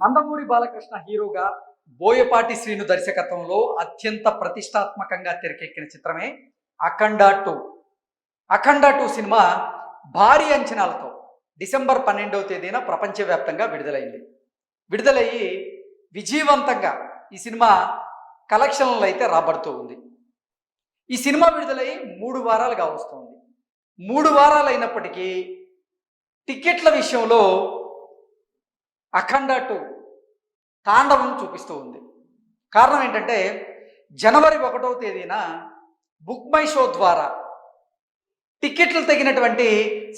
నందమూరి బాలకృష్ణ హీరోగా బోయపాటి శ్రీను దర్శకత్వంలో అత్యంత ప్రతిష్టాత్మకంగా తెరకెక్కిన చిత్రమే అఖండ 2. అఖండ 2 సినిమా భారీ అంచనాలతో డిసెంబర్ 12వ తేదీన ప్రపంచవ్యాప్తంగా విడుదలయ్యి విజయవంతంగా ఈ సినిమా కలెక్షన్లు అయితే రాబడుతూ ఉంది. ఈ సినిమా విడుదలయ్యి 3 వారాలుగా వస్తుంది. 3 వారాలు అయినప్పటికీ టికెట్ల విషయంలో అఖండ 2 తాండవం చూపిస్తూ ఉంది. కారణం ఏంటంటే జనవరి 1వ తేదీన బుక్ మై షో ద్వారా టికెట్లు తగినటువంటి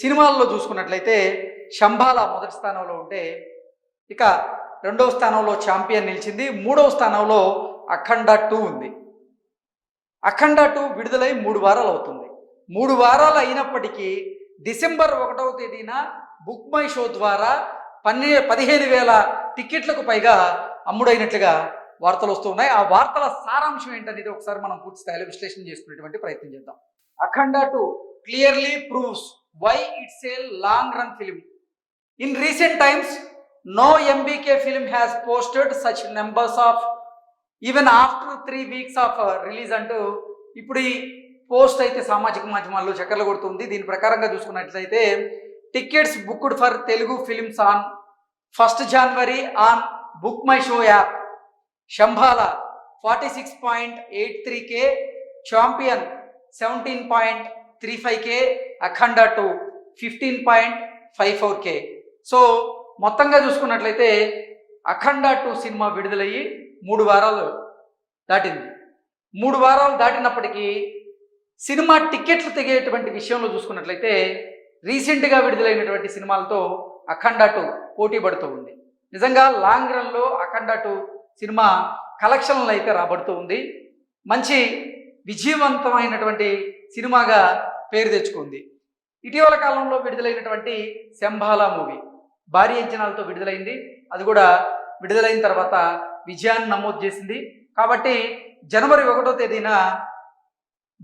సినిమాల్లో చూసుకున్నట్లయితే శంభాల మొదటి స్థానంలో ఉంటే, ఇక 2వ స్థానంలో ఛాంపియన్ నిలిచింది, 3వ స్థానంలో అఖండ 2 ఉంది. అఖండ 2 విడుదలై 3 వారాలు అవుతుంది. 3 వారాలు అయినప్పటికీ డిసెంబర్ 1వ తేదీన బుక్ మై షో ద్వారా 15,000 టికెట్లకు పైగా అమ్ముడైనట్లుగా వార్తలు వస్తూ ఉన్నాయి. ఆ వార్తల సారాంశం ఏంటనేది ఒకసారి మనం పూర్తి స్థాయిలో విశ్లేషణ చేసుకునేటువంటి ప్రయత్నం చేద్దాం. అఖండ 2 clearly proves why it's a long run film. In recent times, no MBK film has posted such numbers of even after 3 weeks of release అంటూ ఇప్పుడు ఈ పోస్ట్ అయితే సామాజిక మాధ్యమాల్లో చక్కర్లు కొడుతుంది. దీని ప్రకారంగా చూసుకున్నట్లయితే tickets booked for Telugu films on 1st January on book my show app. Shambhala 46.83K, champion 17.35K, Akhanda 2 15.54K. So మొత్తంగా చూసుకున్నట్లయితే అఖండ 2 సినిమా విడుదలయ్యి 3 వారాలు దాటింది. 3 వారాలు దాటినప్పటికీ సినిమా టికెట్లు తెగేటువంటి విషయంలో చూసుకున్నట్లయితే రీసెంట్గా విడుదలైనటువంటి సినిమాలతో అఖండ 2 పోటీ పడుతూ ఉంది. నిజంగా లాంగ్ రన్లో అఖండ 2 సినిమా కలెక్షన్లు అయితే రాబడుతూ ఉంది. మంచి విజయవంతమైనటువంటి సినిమాగా పేరు తెచ్చుకుంది. ఇటీవల కాలంలో విడుదలైనటువంటి శంభాల మూవీ భారీ అంచనాలతో విడుదలైంది. అది కూడా విడుదలైన తర్వాత విజయాన్ని నమోదు చేసింది. కాబట్టి జనవరి 1వ తేదీన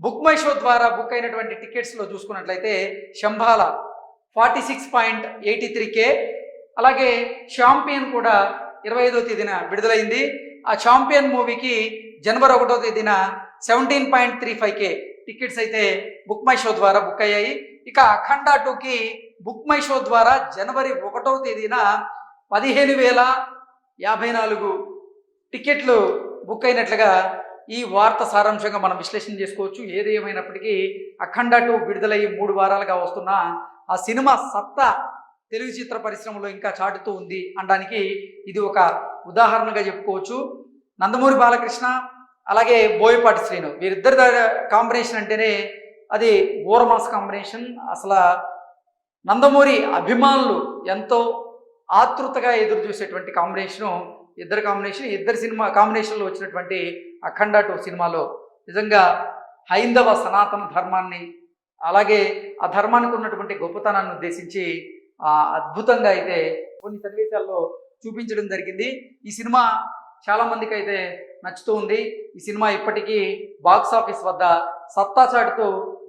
బుక్ మై షో ద్వారా బుక్ అయినటువంటి టికెట్స్లో చూసుకున్నట్లయితే శంభాల 46.83K, అలాగే ఛాంపియన్ కూడా 25వ తేదీన విడుదలైంది. ఆ ఛాంపియన్ మూవీకి జనవరి 1వ తేదీన 17.35K టికెట్స్ అయితే బుక్ మై షో ద్వారా బుక్ అయ్యాయి. ఇక అఖండ 2కి బుక్ మై షో ద్వారా జనవరి 1వ తేదీన 15,054 టికెట్లు బుక్ అయినట్లుగా ఈ వార్త సారాంశంగా మనం విశ్లేషణ చేసుకోవచ్చు. ఏది ఏమైనప్పటికీ అఖండ 2 విడుదలయ్యి 3 వారాలుగా వస్తున్న ఆ సినిమా సత్తా తెలుగు చిత్ర పరిశ్రమలో ఇంకా చాటుతూ ఉంది అనడానికి ఇది ఒక ఉదాహరణగా చెప్పుకోవచ్చు. నందమూరి బాలకృష్ణ అలాగే బోయపాటి శ్రీను వీరిద్దరి కాంబినేషన్ అంటేనే అది ఊరమాస్ కాంబినేషన్. అసలు నందమూరి అభిమానులు ఎంతో ఆతృతగా ఎదురు చూసేటువంటి ఇద్దరి సినిమా కాంబినేషన్లో వచ్చినటువంటి అఖండ 2 సినిమాలో నిజంగా హైందవ సనాతన ధర్మాన్ని అలాగే ఆ ధర్మానికి ఉన్నటువంటి గొప్పతనాన్ని ఉద్దేశించి అద్భుతంగా అయితే కొన్ని సన్నివేశాల్లో చూపించడం జరిగింది. ఈ సినిమా చాలా మందికి అయితే నచ్చుతూ ఉంది. ఈ సినిమా ఇప్పటికీ బాక్స్ ఆఫీస్ వద్ద సత్తా చాటుతూ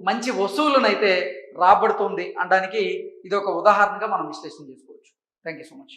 మంచి వసూళ్లను అయితే రాబడుతుంది అనడానికి ఇది ఒక ఉదాహరణగా మనం విశ్లేషణ చేసుకోవచ్చు. Thank you so much.